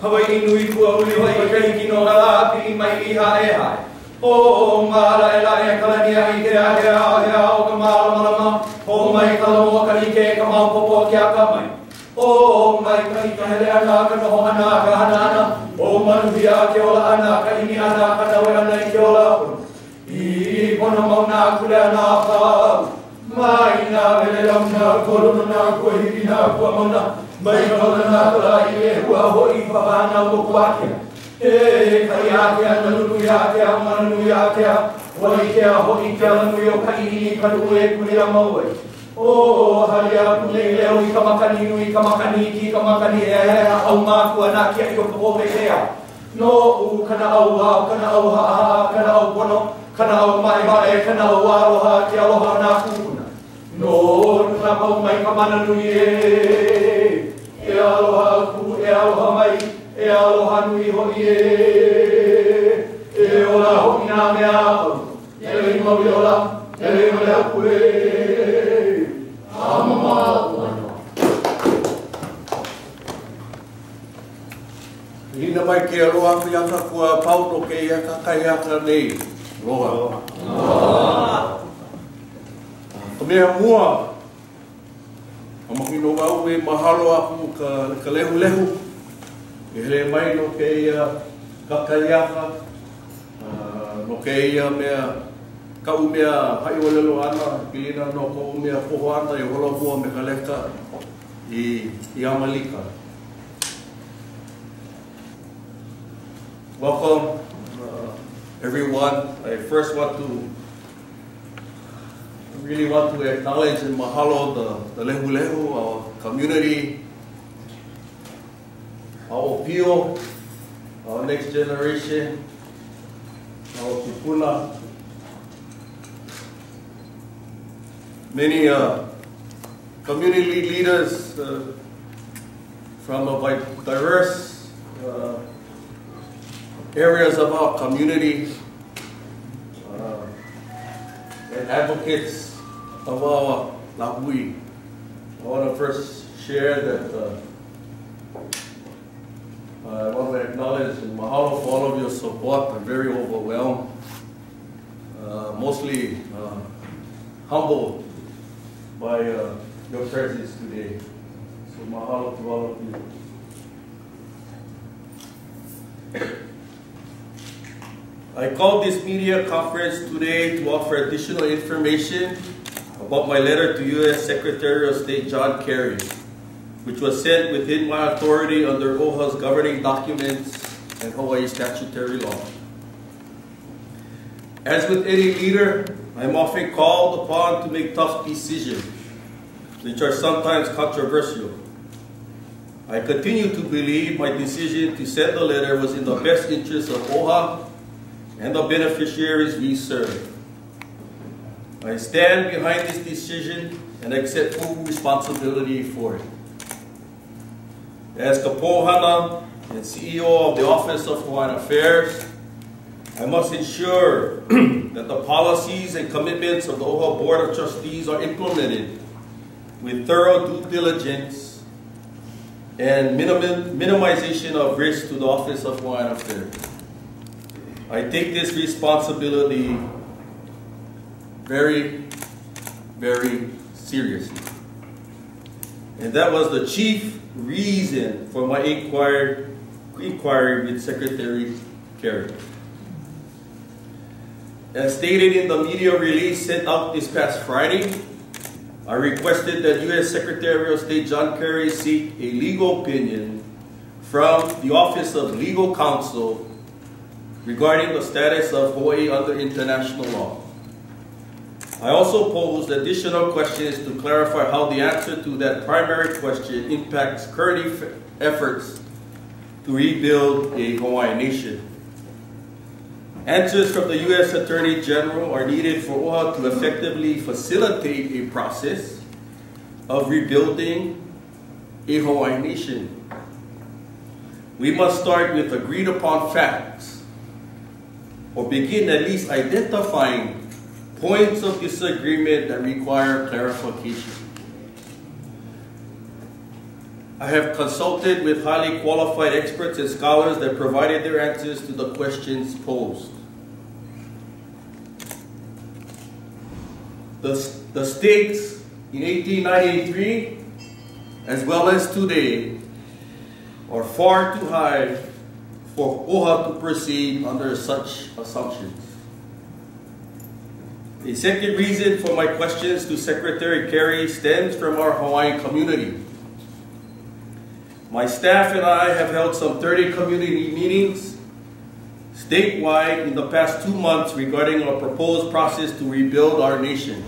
Hawaii nui kua uli hoi kei kino ala pili mai iha e hai. O mara e la e kalania I ke a ke a hea o ka mara marama. O mai kalamoa ka ike ka maupopo ki a ka mai. O mai ka ika hele ana ka noho ana ka hana ana. O manuhia ke ola ana ka ini ana ka nawe ana I ke ola apun. I pono mauna kule ana pau. Mai na vele lamna kolono na kua hiki na kua mauna. Mai kauna na kula I e hua hoi papana o kuakia. E kai akea nanunu akea mananu akea. Wai kea hoi kea lanui o kaini kanu e kulia mauai. O haria kunei leo I kamakani nui kamakani ki kamakani e au mākua nā kia I o kapope kea. No u kana au hao, kana au haa, kana au pono, kana au mai mae, kana au aroha ki aloha nā kūpuna. No nuna mau mai kamana nui e. E aloha ku, e aloha mai, e aloha nui hoi e. E ola hoi nā mea au, e rei mau I ola, e rei mau lea ku e. Kamanaʻopono. Hina mai ke aroha ki aka kua pauto ke aka kai aka nei. Roha. Ka mea mua. Ka makino wau e mahalo aku ka lehu lehu. E hele mai no ke ia kakaiaka. No ke ia mea ka umea hai olelo ana. Pilina no ka umea poho ana I holo mua me ka leka I Amalika. Welcome everyone. I first really want to acknowledge and mahalo the lehu lehu, our community, our pio, our next generation, our kupuna. Many community leaders from a diverse areas of our community and advocates of our lahui. I want to first share that I want to acknowledge and mahalo for all of your support. I'm very overwhelmed, mostly humbled by your presence today. So mahalo to all of you. I called this media conference today to offer additional information about my letter to U.S. Secretary of State John Kerry, which was sent within my authority under OHA's governing documents and Hawaii statutory law. As with any leader, I am often called upon to make tough decisions, which are sometimes controversial. I continue to believe my decision to send the letter was in the best interest of OHA and the beneficiaries we serve. I stand behind this decision and accept full responsibility for it. As Ka Pouhana and CEO of the Office of Hawaiian Affairs, I must ensure that the policies and commitments of the OHA Board of Trustees are implemented with thorough due diligence and minimization of risk to the Office of Hawaiian Affairs. I take this responsibility very, very seriously. And that was the chief reason for my inquiry with Secretary Kerry. As stated in the media release sent out this past Friday, I requested that U.S. Secretary of State John Kerry seek a legal opinion from the Office of Legal Counsel regarding the status of Hawaii under international law. I also posed additional questions to clarify how the answer to that primary question impacts current efforts to rebuild a Hawaiian nation. Answers from the U.S. Attorney General are needed for OHA to effectively facilitate a process of rebuilding a Hawaiian nation. We must start with agreed upon facts, or begin at least identifying points of disagreement that require clarification. I have consulted with highly qualified experts and scholars that provided their answers to the questions posed. The stakes in 1893, as well as today, are far too high for OHA to proceed under such assumptions. A second reason for my questions to Secretary Kerry stems from our Hawaiian community. My staff and I have held some 30 community meetings statewide in the past 2 months regarding our proposed process to rebuild our nation.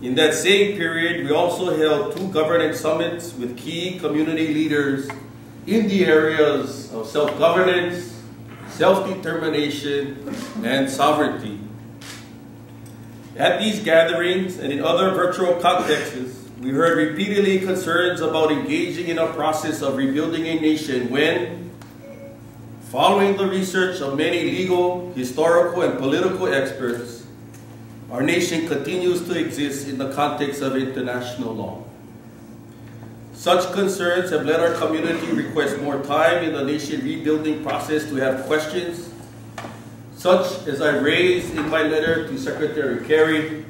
In that same period, we also held 2 governance summits with key community leaders in the areas of self-governance, self-determination, and sovereignty. At these gatherings and in other virtual contexts, we heard repeatedly concerns about engaging in a process of rebuilding a nation when, following the research of many legal, historical, and political experts, our nation continues to exist in the context of international law. Such concerns have led our community request more time in the nation rebuilding process to have questions, such as I raised in my letter to Secretary Kerry,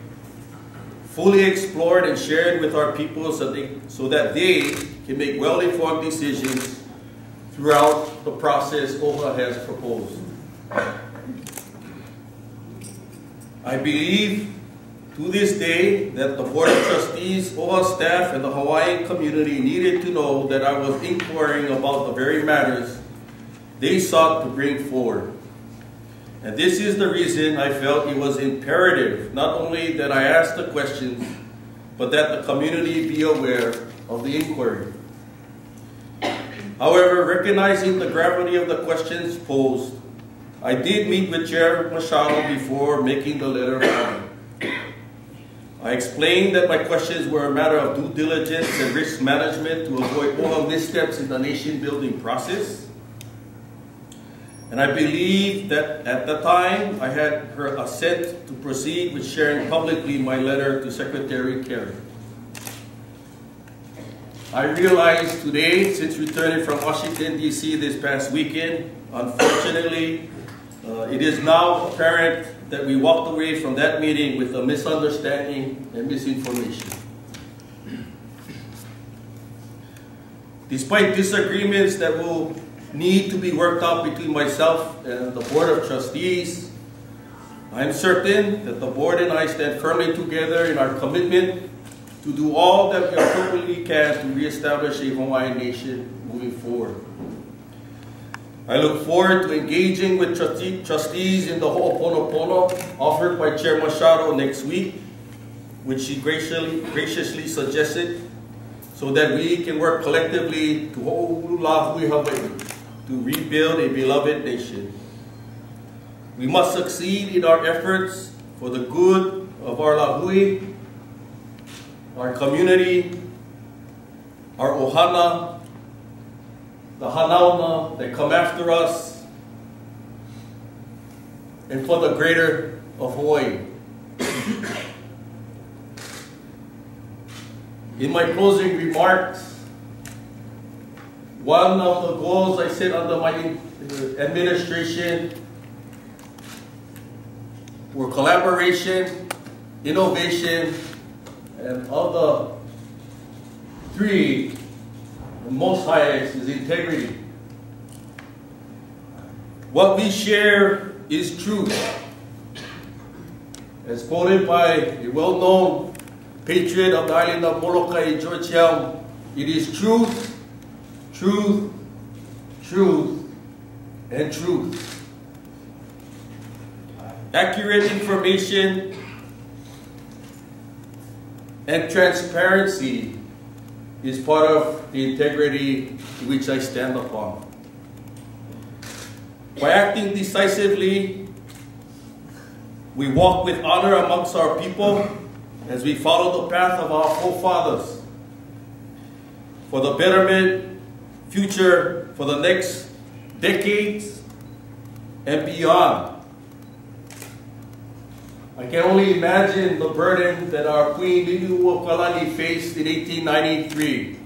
fully explored and shared with our people so that they can make well-informed decisions throughout the process OHA has proposed. I believe to this day that the Board of Trustees, OHA staff, and the Hawaiian community needed to know that I was inquiring about the very matters they sought to bring forward. And this is the reason I felt it was imperative not only that I ask the questions, but that the community be aware of the inquiry. However, recognizing the gravity of the questions posed, I did meet with Chair Machado before making the letter final. I explained that my questions were a matter of due diligence and risk management to avoid all missteps in the nation-building process. And I believe that at the time, I had her assent to proceed with sharing publicly my letter to Secretary Kerry. I realize today, since returning from Washington, D.C. this past weekend, unfortunately, it is now apparent that we walked away from that meeting with a misunderstanding and misinformation. Despite disagreements that will need to be worked out between myself and the Board of Trustees, I am certain that the Board and I stand firmly together in our commitment to do all that we appropriately can to reestablish a Hawaiian nation moving forward. I look forward to engaging with trustees in the Ho'oponopono offered by Chair Machado next week, which she graciously suggested, so that we can work collectively to Ho'olulahui Hawaii, to rebuild a beloved nation. We must succeed in our efforts for the good of our lahui, our community, our ohana, the hanauna that come after us, and for the greater of Hawaii. In my closing remarks, one of the goals I set under my administration were collaboration, innovation, and of the 3, the most highest is integrity. What we share is truth. As quoted by a well-known patriot of the island of Molokai, George Young, it is truth, truth, truth, and truth. Accurate information and transparency is part of the integrity to which I stand upon. By acting decisively, we walk with honor amongst our people as we follow the path of our forefathers for the betterment, future, for the next decades and beyond. I can only imagine the burden that our Queen Liliuokalani faced in 1893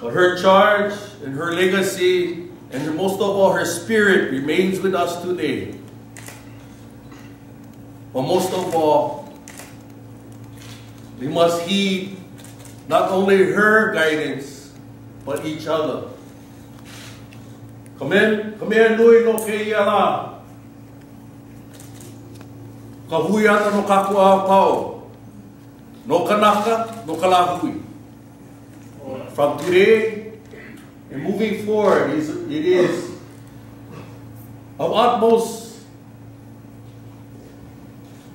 But her charge and her legacy, and most of all her spirit, remains with us today. But most of all, we must heed not only her guidance, but each other. Come in, nui no keia la. Ka hui ana no kakua pao. No kanaka, no kalahui. From today and moving forward, it is of utmost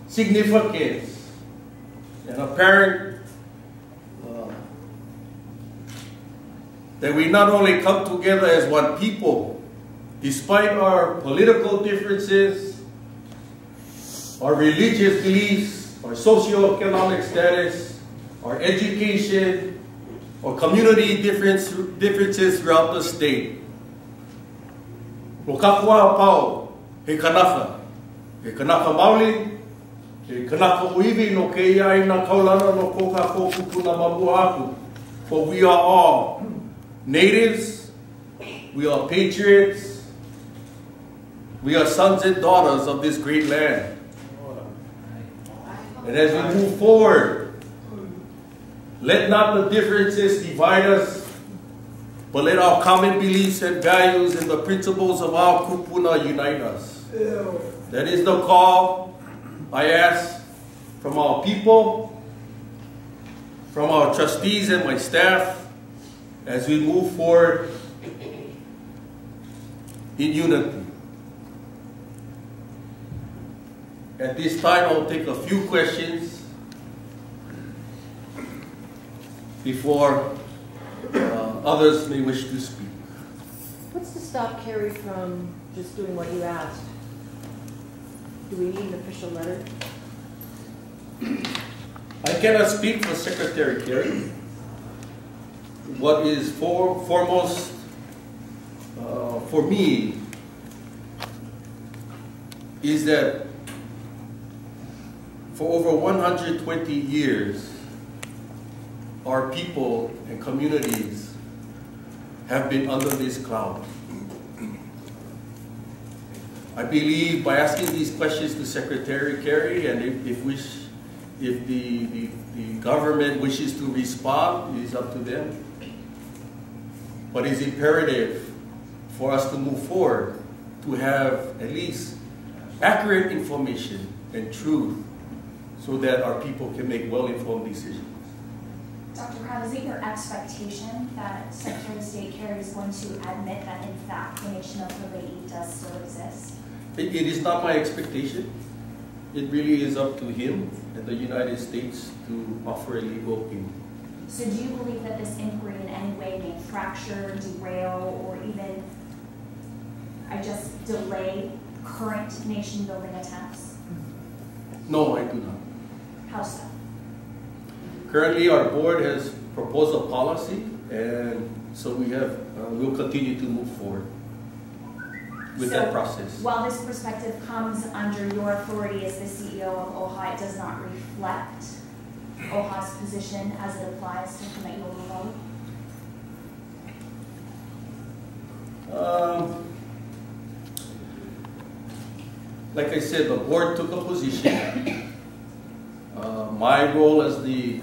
significance and apparent that we not only come together as one people, despite our political differences, our religious beliefs, our socioeconomic status, our education, or community differences throughout the state. No kakua pau, he kanaka mauli, he kanaka uiwi no keia ina kaulana no koka kokupuna mabuaku. For we are all natives, we are patriots, we are sons and daughters of this great land. And as we move forward, let not the differences divide us, but let our common beliefs and values and the principles of our kupuna unite us. That is the call I ask from our people, from our trustees and my staff, as we move forward in unity. At this time, I'll take a few questions before others may wish to speak. What's to stop Kerry from just doing what you asked? Do we need an official letter? I cannot speak for Secretary Kerry. What is foremost for me is that for over 120 years, our people and communities have been under this cloud. I believe by asking these questions to Secretary Kerry, and if the government wishes to respond, it is up to them. But it's imperative for us to move forward to have at least accurate information and truth so that our people can make well-informed decisions. Dr. Crabbe, is it your expectation that Secretary of State Kerry is going to admit that in fact the nation of Hawaii does still exist? It is not my expectation. It really is up to him and the United States to offer a legal opinion. So do you believe that this inquiry in any way may fracture, derail, or even, delay current nation-building attempts? No, I do not. How so? Currently, our board has proposed a policy, and so we'll continue to move forward with that process. While this perspective comes under your authority as the CEO of OHA, it does not reflect OHA's position as it applies to Kamanaʻopono? Like I said, the board took a position. My role as the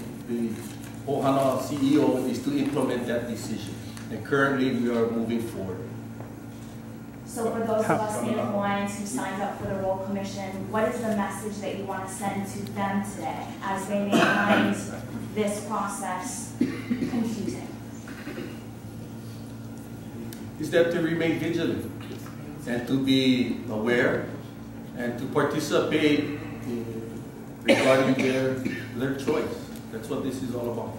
Pouhana CEO is to implement that decision. And currently we are moving forward. So for those of us Native Hawaiians who signed up for the Royal Commission, what is the message that you want to send to them today as they may find this process confusing? Is that to remain vigilant and to be aware and to participate regarding their choice. That's what this is all about.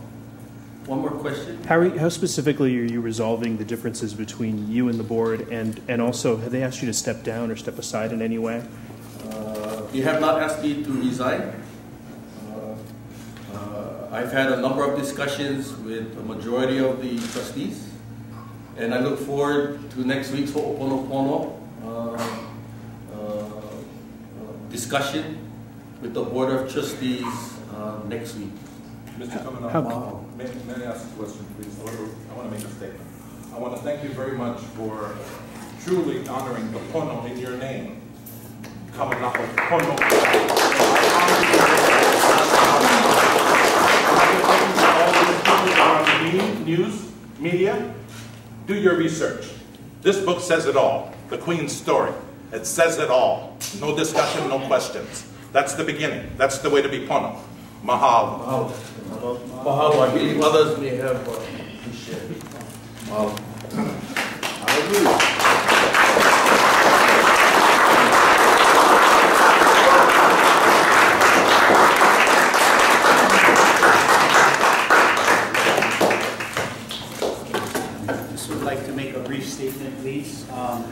One more question. How specifically are you resolving the differences between you and the board, and also have they asked you to step down or step aside in any way? They have not asked me to resign. I've had a number of discussions with the majority of the trustees, and I look forward to next week's Ho'oponopono discussion with the Board of Trustees next week. Mr. Kamanaʻopono, May I ask a question, please? I want to make a statement. I want to thank you very much for truly honoring the pono in your name. Kamanaʻopono Crabbe. All the news, media, do your research. This book says it all. The Queen's story. It says it all. No discussion, no questions. That's the beginning. That's the way to be pono. Mahalo. Mahalo. I believe others may have to share. Mahalo. Hallelujah. Just would like to make a brief statement, please. I'm a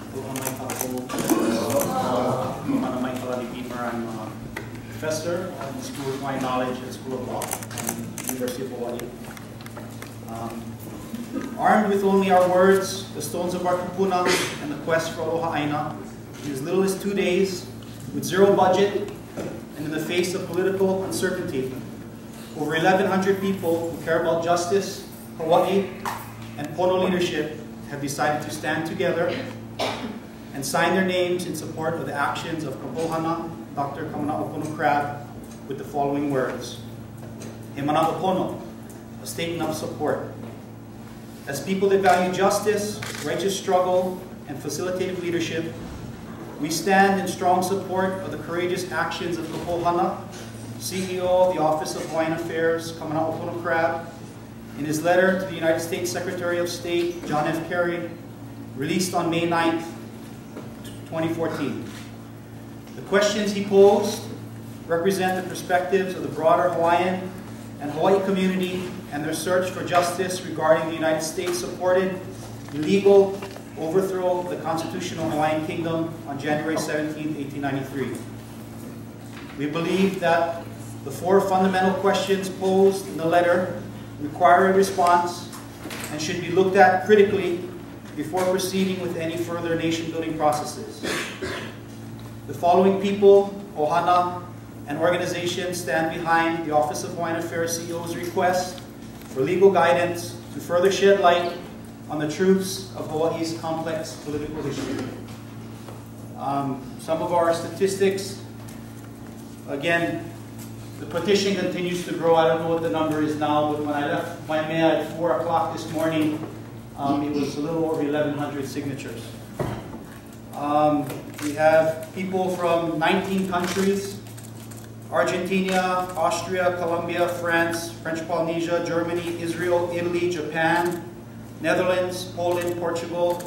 professor at the School of Hawaiian Knowledge and School of Law at the University of Hawaii. Armed with only our words, the stones of our kupuna, and the quest for Aloha in as little as 2 days, with zero budget, and in the face of political uncertainty, over 1,100 people who care about justice, Hawaii, and Pono leadership have decided to stand together and sign their names in support of the actions of Ka Pouhana, Dr. Kamana'opono Crabbe, with the following words. He Mana'opono, a statement of support. As people that value justice, righteous struggle, and facilitative leadership, we stand in strong support of the courageous actions of Ka Pouhana, CEO of the Office of Hawaiian Affairs, Kamana'opono Crabbe, in his letter to the United States Secretary of State, John F. Kerry, released on May 9th, 2014. The questions he posed represent the perspectives of the broader Hawaiian and Hawaii community and their search for justice regarding the United States-supported illegal overthrow of the constitutional Hawaiian Kingdom on January 17, 1893. We believe that the 4 fundamental questions posed in the letter require a response and should be looked at critically before proceeding with any further nation-building processes. The following people, ohana, and organizations stand behind the Office of Hawaiian Affairs CEO's request for legal guidance to further shed light on the truths of Hawaii's complex political history. Some of our statistics, again, the petition continues to grow. I don't know what the number is now, but when I left my mail at 4 o'clock this morning, it was a little over 1,100 signatures. We have people from 19 countries: Argentina, Austria, Colombia, France, French Polynesia, Germany, Israel, Italy, Japan, Netherlands, Poland, Portugal,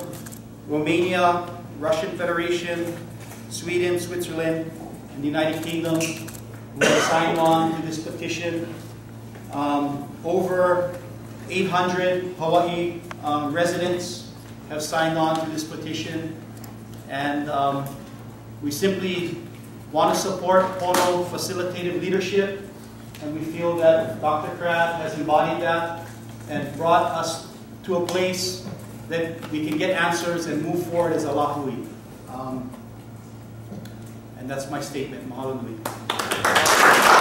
Romania, Russian Federation, Sweden, Switzerland, and the United Kingdom, who have signed on to this petition. Over 800 Hawaii residents have signed on to this petition, and we simply want to support Pono facilitative leadership, and we feel that Dr. Crabbe has embodied that and brought us to a place that we can get answers and move forward as a lahui. And that's my statement. Mahalo nui. Mahalo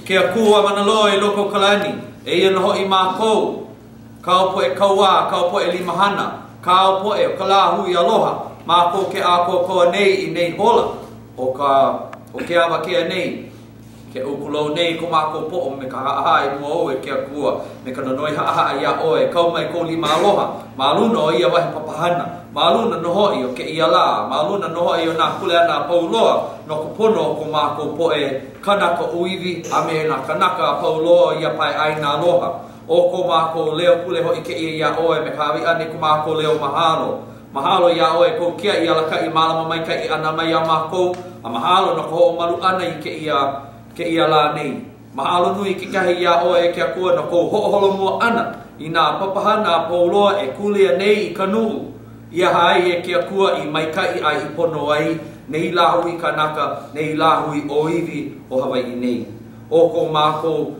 Ke akua manaloi loko kalani e ia noho I mākou kau po e kaua kau po e limahana kau po e kala hui aloha mākou ke ako koa nei I nei hola o ke awa kia nei ke ukulo nei ko mākou po o me ka haa I mua o e ke akua me ka nanoi haa ia oe kau mai ko lima aloha maluna o ia wahi papahana maluna noho I o ke ia la maluna noho I o nā kule ana pauloa no ko pono ko mākou po e kanaka uiwi a me na kanaka pauloa ia pai ai nā loha o ko mākou leo kule ho I ke ia oe me ka awi ane ko mākou leo mahalo ia oe ko kia ia laka I malama mai ka I ana mai a mākou a mahalo no ko o malu ana I ke ia la nei mahalo nui ki kahi ia oe ke akua no ko ho'oholo mua ana I nā papahana pauloa e kulia nei I kanu ia hai e ke akua I maikai ai I pono ai nei lahui kanaka, nei lahui oiwi o Hawai'i nei. O ko mākou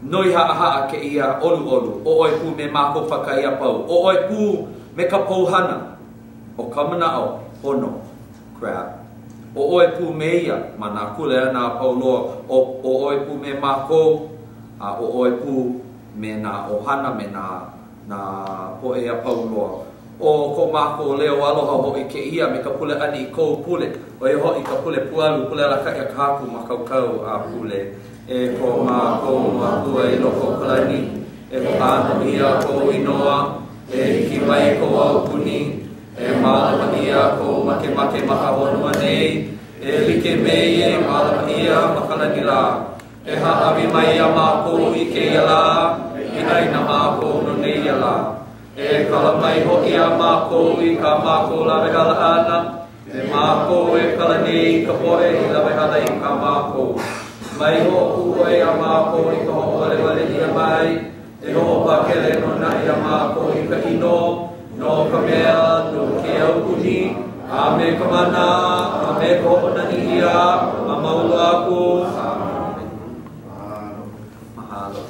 noi haa ke ia olu, o oi pū me mākou whakaia pau, o oi pū me Ka Pouhana o Kamana'opono Crabbe. O oi pū me ia, ma nā kule ana pauloa, o oi pū me mākou, o oi pū me nā ohana me nā poea pauloa. O ko mākou leo aloha hoi ke ia me ka pule ani I kou pule. O e hoi ka pule pualu, pule ala kai a kāku ma kaukau a pule. E ko mākou makua I loko kalani. E ko āno ia ko inoa. E hiki mai ko au puni. E mālama ia ko make maka honua nei. E like mei e mālama ia makalani la. E haawi mai a mākou I ke ia la. I aina mākou no nei ia la. E kala mai hoki a mākou I ka mākou lawehala ana. E mākou e kala nei ka poe I lawehala I ka mākou. Mai ho uoe a mākou I ka ho'olewale ia mai. E ho pakele no nai a mākou I ka ino. No ka mea no ke au kuni. A me ka mana, a me ka ho'onani ia. A maulu aku. Mahalo.